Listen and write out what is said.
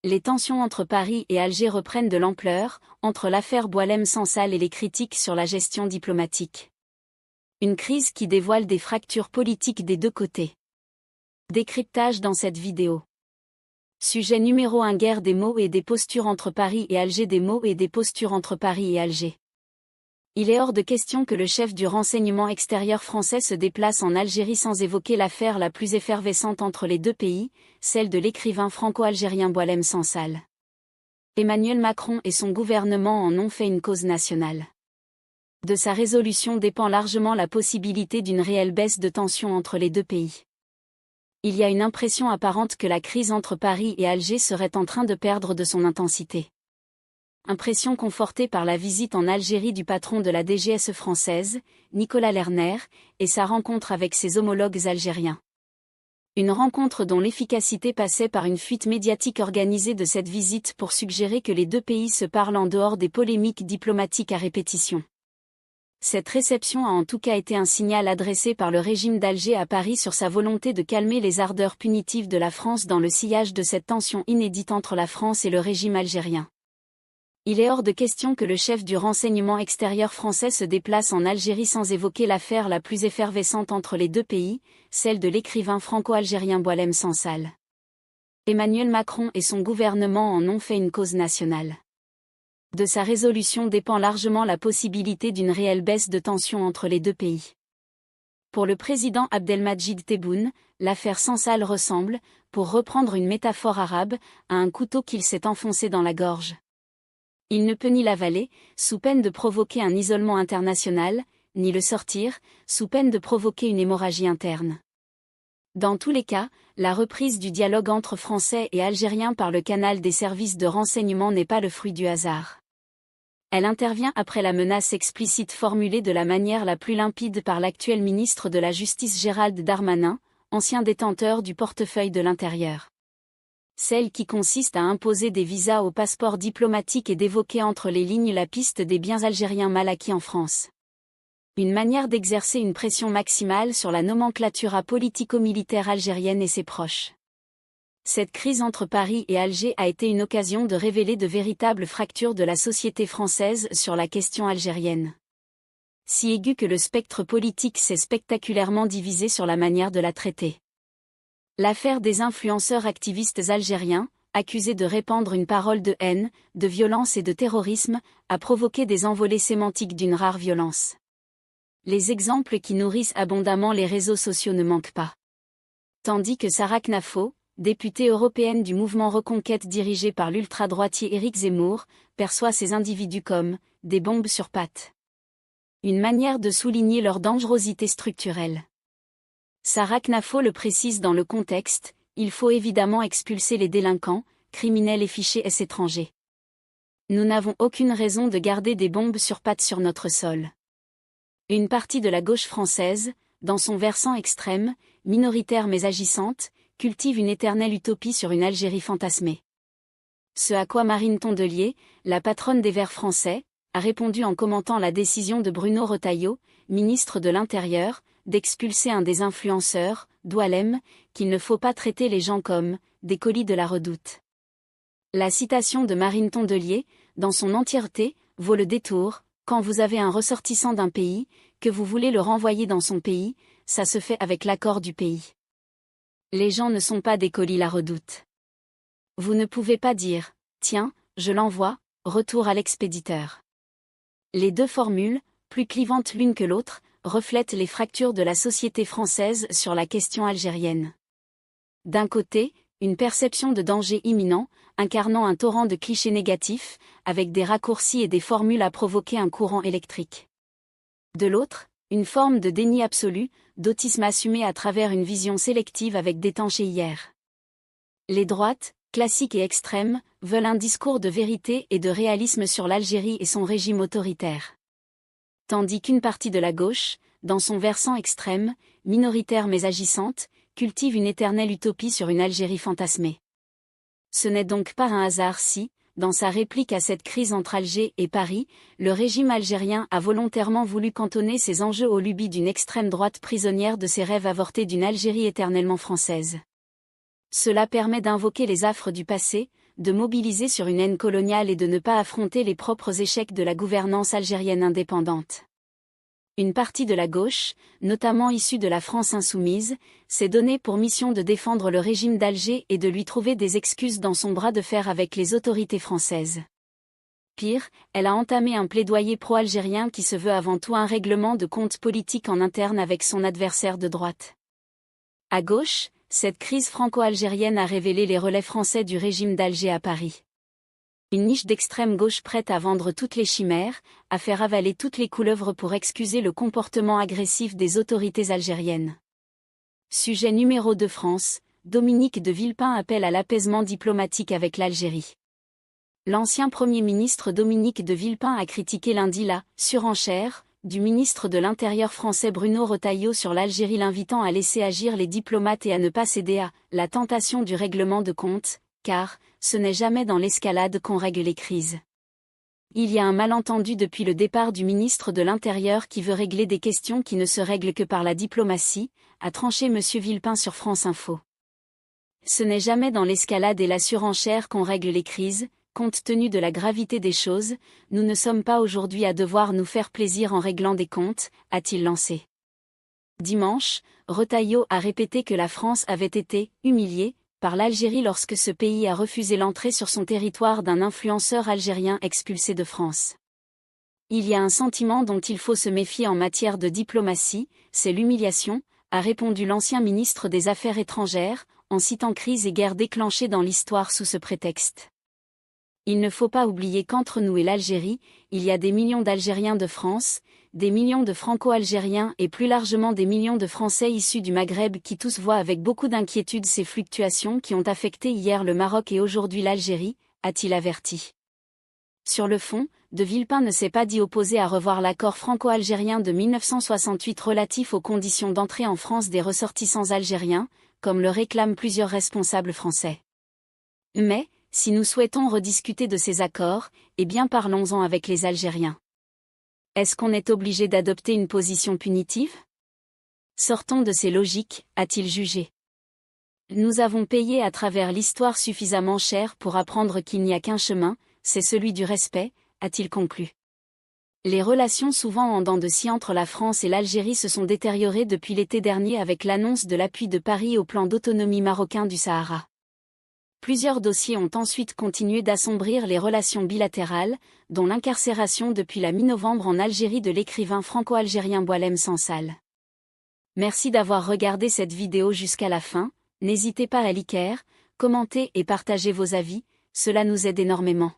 Les tensions entre Paris et Alger reprennent de l'ampleur, entre l'affaire Boualem-Sansal et les critiques sur la gestion diplomatique. Une crise qui dévoile des fractures politiques des deux côtés. Décryptage dans cette vidéo. Sujet numéro 1: guerre des mots et des postures entre Paris et Alger. Des mots et des postures entre Paris et Alger. Il est hors de question que le chef du renseignement extérieur français se déplace en Algérie sans évoquer l'affaire la plus effervescente entre les deux pays, celle de l'écrivain franco-algérien Boualem Sansal. Emmanuel Macron et son gouvernement en ont fait une cause nationale. De sa résolution dépend largement la possibilité d'une réelle baisse de tension entre les deux pays. Il y a une impression apparente que la crise entre Paris et Alger serait en train de perdre de son intensité. Impression confortée par la visite en Algérie du patron de la DGSE française, Nicolas Lerner, et sa rencontre avec ses homologues algériens. Une rencontre dont l'efficacité passait par une fuite médiatique organisée de cette visite pour suggérer que les deux pays se parlent en dehors des polémiques diplomatiques à répétition. Cette réception a en tout cas été un signal adressé par le régime d'Alger à Paris sur sa volonté de calmer les ardeurs punitives de la France dans le sillage de cette tension inédite entre la France et le régime algérien. Il est hors de question que le chef du renseignement extérieur français se déplace en Algérie sans évoquer l'affaire la plus effervescente entre les deux pays, celle de l'écrivain franco-algérien Boualem Sansal. Emmanuel Macron et son gouvernement en ont fait une cause nationale. De sa résolution dépend largement la possibilité d'une réelle baisse de tension entre les deux pays. Pour le président Abdelmadjid Tebboune, l'affaire Sansal ressemble, pour reprendre une métaphore arabe, à un couteau qu'il s'est enfoncé dans la gorge. Il ne peut ni l'avaler, sous peine de provoquer un isolement international, ni le sortir, sous peine de provoquer une hémorragie interne. Dans tous les cas, la reprise du dialogue entre Français et Algériens par le canal des services de renseignement n'est pas le fruit du hasard. Elle intervient après la menace explicite formulée de la manière la plus limpide par l'actuel ministre de la Justice Gérald Darmanin, ancien détenteur du portefeuille de l'Intérieur. Celle qui consiste à imposer des visas aux passeports diplomatiques et d'évoquer entre les lignes la piste des biens algériens mal acquis en France. Une manière d'exercer une pression maximale sur la nomenclatura politico-militaire algérienne et ses proches. Cette crise entre Paris et Alger a été une occasion de révéler de véritables fractures de la société française sur la question algérienne. Si aigu que le spectre politique s'est spectaculairement divisé sur la manière de la traiter. L'affaire des influenceurs activistes algériens, accusés de répandre une parole de haine, de violence et de terrorisme, a provoqué des envolées sémantiques d'une rare violence. Les exemples qui nourrissent abondamment les réseaux sociaux ne manquent pas. Tandis que Sarah Knafo, députée européenne du mouvement Reconquête dirigé par l'ultra-droitier Éric Zemmour, perçoit ces individus comme « des bombes sur pattes ». Une manière de souligner leur dangerosité structurelle. Sarah Knafo le précise dans le contexte, il faut évidemment expulser les délinquants, criminels et fichés S étrangers. Nous n'avons aucune raison de garder des bombes sur pattes sur notre sol. Une partie de la gauche française, dans son versant extrême, minoritaire mais agissante, cultive une éternelle utopie sur une Algérie fantasmée. Ce à quoi Marine Tondelier, la patronne des Verts français, a répondu en commentant la décision de Bruno Retailleau, ministre de l'Intérieur, d'expulser un des influenceurs, Boualem, qu'il ne faut pas traiter les gens comme « des colis de la redoute ». La citation de Marine Tondelier, dans son entièreté, vaut le détour: quand vous avez un ressortissant d'un pays, que vous voulez le renvoyer dans son pays, ça se fait avec l'accord du pays. Les gens ne sont pas des colis la redoute. Vous ne pouvez pas dire « tiens, je l'envoie, retour à l'expéditeur ». Les deux formules, plus clivantes l'une que l'autre, reflètent les fractures de la société française sur la question algérienne. D'un côté, une perception de danger imminent, incarnant un torrent de clichés négatifs, avec des raccourcis et des formules à provoquer un courant électrique. De l'autre, une forme de déni absolu, d'autisme assumé à travers une vision sélective avec d'étanchés hier. Les droites, classiques et extrêmes, veulent un discours de vérité et de réalisme sur l'Algérie et son régime autoritaire. Tandis qu'une partie de la gauche, dans son versant extrême, minoritaire mais agissante, cultive une éternelle utopie sur une Algérie fantasmée. Ce n'est donc pas un hasard si, dans sa réplique à cette crise entre Alger et Paris, le régime algérien a volontairement voulu cantonner ses enjeux aux lubies d'une extrême droite prisonnière de ses rêves avortés d'une Algérie éternellement française. Cela permet d'invoquer les affres du passé, de mobiliser sur une haine coloniale et de ne pas affronter les propres échecs de la gouvernance algérienne indépendante. Une partie de la gauche, notamment issue de la France insoumise, s'est donnée pour mission de défendre le régime d'Alger et de lui trouver des excuses dans son bras de fer avec les autorités françaises. Pire, elle a entamé un plaidoyer pro-algérien qui se veut avant tout un règlement de comptes politiques en interne avec son adversaire de droite. À gauche, cette crise franco-algérienne a révélé les relais français du régime d'Alger à Paris. Une niche d'extrême gauche prête à vendre toutes les chimères, à faire avaler toutes les couleuvres pour excuser le comportement agressif des autorités algériennes. Sujet numéro 2 France, Dominique de Villepin appelle à l'apaisement diplomatique avec l'Algérie. L'ancien Premier ministre Dominique de Villepin a critiqué lundi la « surenchère » du ministre de l'Intérieur français Bruno Retailleau sur l'Algérie, l'invitant à laisser agir les diplomates et à ne pas céder à « la tentation du règlement de comptes », car « ce n'est jamais dans l'escalade qu'on règle les crises ». Il y a un malentendu depuis le départ du ministre de l'Intérieur qui veut régler des questions qui ne se règlent que par la diplomatie, a tranché M. Villepin sur France Info. Ce n'est jamais dans l'escalade et la surenchère qu'on règle les crises. Compte tenu de la gravité des choses, nous ne sommes pas aujourd'hui à devoir nous faire plaisir en réglant des comptes, a-t-il lancé. Dimanche, Retailleau a répété que la France avait été « humiliée » par l'Algérie lorsque ce pays a refusé l'entrée sur son territoire d'un influenceur algérien expulsé de France. Il y a un sentiment dont il faut se méfier en matière de diplomatie, c'est l'humiliation, a répondu l'ancien ministre des Affaires étrangères, en citant crise et guerre déclenchées dans l'histoire sous ce prétexte. Il ne faut pas oublier qu'entre nous et l'Algérie, il y a des millions d'Algériens de France, des millions de Franco-Algériens et plus largement des millions de Français issus du Maghreb qui tous voient avec beaucoup d'inquiétude ces fluctuations qui ont affecté hier le Maroc et aujourd'hui l'Algérie, a-t-il averti. Sur le fond, de Villepin ne s'est pas dit opposé à revoir l'accord franco-algérien de 1968 relatif aux conditions d'entrée en France des ressortissants algériens, comme le réclament plusieurs responsables français. Mais, si nous souhaitons rediscuter de ces accords, eh bien parlons-en avec les Algériens. Est-ce qu'on est obligé d'adopter une position punitive ? Sortons de ces logiques, a-t-il jugé. Nous avons payé à travers l'histoire suffisamment cher pour apprendre qu'il n'y a qu'un chemin, c'est celui du respect, a-t-il conclu. Les relations souvent en dents de scie entre la France et l'Algérie se sont détériorées depuis l'été dernier avec l'annonce de l'appui de Paris au plan d'autonomie marocain du Sahara. Plusieurs dossiers ont ensuite continué d'assombrir les relations bilatérales, dont l'incarcération depuis la mi-novembre en Algérie de l'écrivain franco-algérien Boualem Sansal. Merci d'avoir regardé cette vidéo jusqu'à la fin, n'hésitez pas à liker, commenter et partager vos avis, cela nous aide énormément.